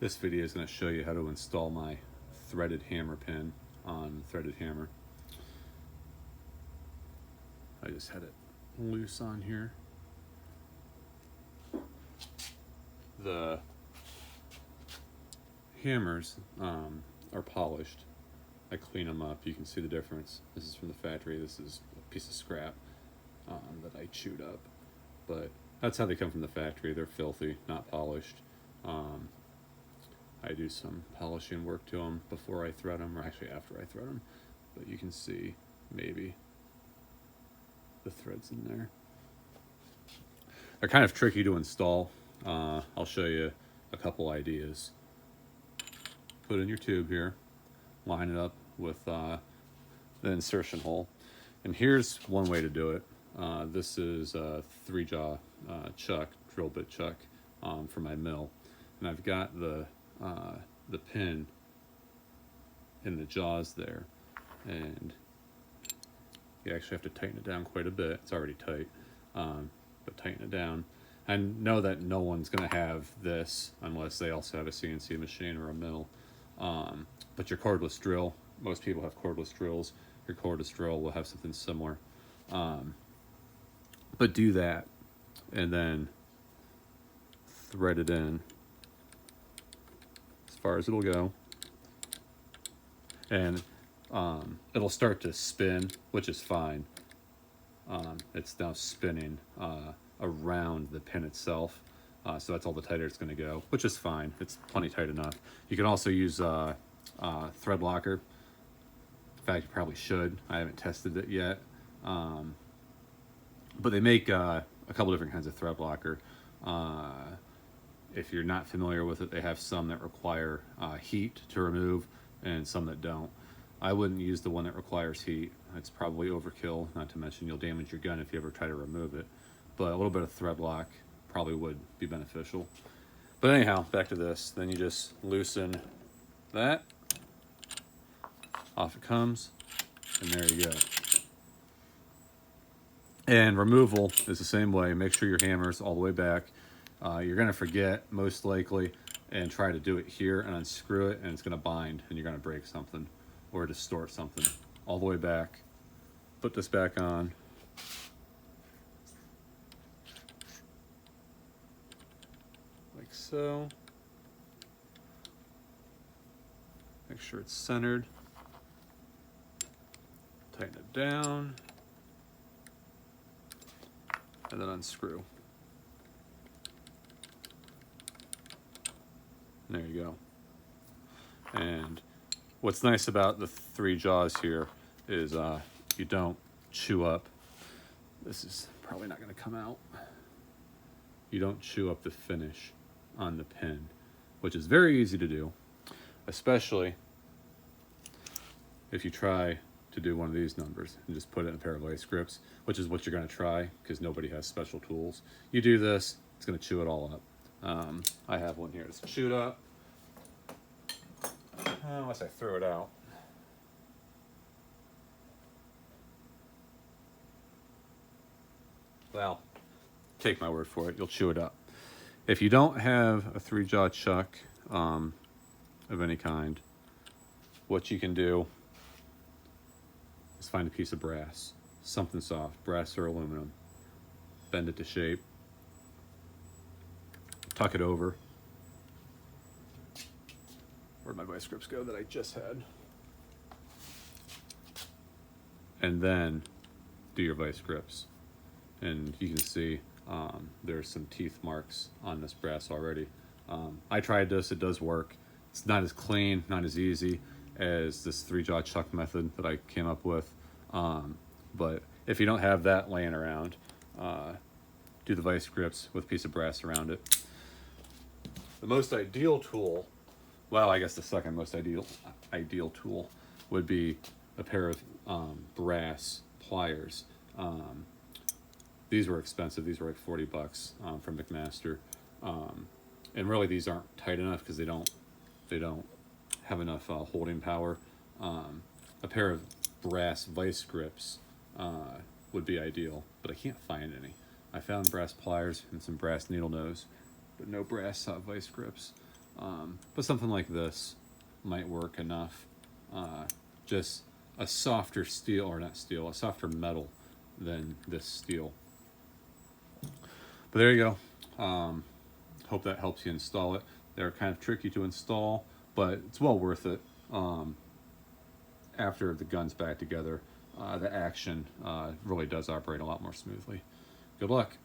This video is going to show you how to install my threaded hammer pin on threaded hammer. I just had it loose on here. The hammers are polished. I clean them up. You can see the difference. This is from the factory. This is a piece of scrap that I chewed up. But that's how they come from the factory. They're filthy, not polished. I do some polishing work to them before I thread them, or actually after I thread them. But you can see maybe the threads in there. They're kind of tricky to install. I'll show you a couple ideas. Put in your tube here, line it up with the insertion hole. And here's one way to do it. This is a 3-jaw chuck, drill bit chuck for my mill. And I've got the pin in the jaws there. And you actually have to tighten it down quite a bit. It's already tight, but tighten it down. And know that no one's going to have this unless they also have a CNC machine or a mill. But your cordless drill, most people have cordless drills. Your cordless drill will have something similar. But do that and then thread it in as far as it'll go. And it'll start to spin, which is fine. It's now spinning around the pin itself. So that's all the tighter it's going to go, which is fine. It's plenty tight enough. You can also use thread locker. In fact, you probably should. I haven't tested it yet. But they make a couple different kinds of thread locker. If you're not familiar with it, they have some that require heat to remove and some that don't. I wouldn't use the one that requires heat. It's probably overkill, not to mention you'll damage your gun if you ever try to remove it. But a little bit of thread lock probably would be beneficial. But anyhow, back to this. Then you just loosen that. Off it comes, and there you go. And removal is the same way. Make sure your hammer's all the way back. You're going to forget, most likely, and try to do it here and unscrew it, and it's going to bind, and you're going to break something or distort something. All the way back. Put this back on. Like so. Make sure it's centered. Tighten it down. And then unscrew. There you go. And what's nice about the 3 jaws here is you don't chew up. This is probably not going to come out. You don't chew up the finish on the pin, which is very easy to do, especially if you try to do one of these numbers and just put it in a pair of vice grips, which is what you're going to try because nobody has special tools. You do this, it's going to chew it all up. I have one here that's chewed up, unless I throw it out. Well, take my word for it, you'll chew it up. If you don't have a 3-jaw chuck of any kind, what you can do is find a piece of brass, something soft, brass or aluminum. Bend it to shape. Tuck it over. Where'd my vice grips go that I just had? And then do your vice grips. And you can see there's some teeth marks on this brass already. I tried this, it does work. It's not as clean, not as easy as this 3-jaw chuck method that I came up with. But if you don't have that laying around, do the vice grips with a piece of brass around it. The most ideal tool, well, I guess the second most ideal tool would be a pair of brass pliers. These were expensive. These were like 40 bucks from McMaster. And really these aren't tight enough because they don't have enough holding power. A pair of brass vice grips would be ideal, but I can't find any. I found brass pliers and some brass needle nose, but no brass vice grips. But something like this might work enough. Just a softer steel, or not steel, a softer metal than this steel. But there you go. Hope that helps you install it. They're kind of tricky to install, but it's well worth it. After the gun's back together, the action really does operate a lot more smoothly. Good luck.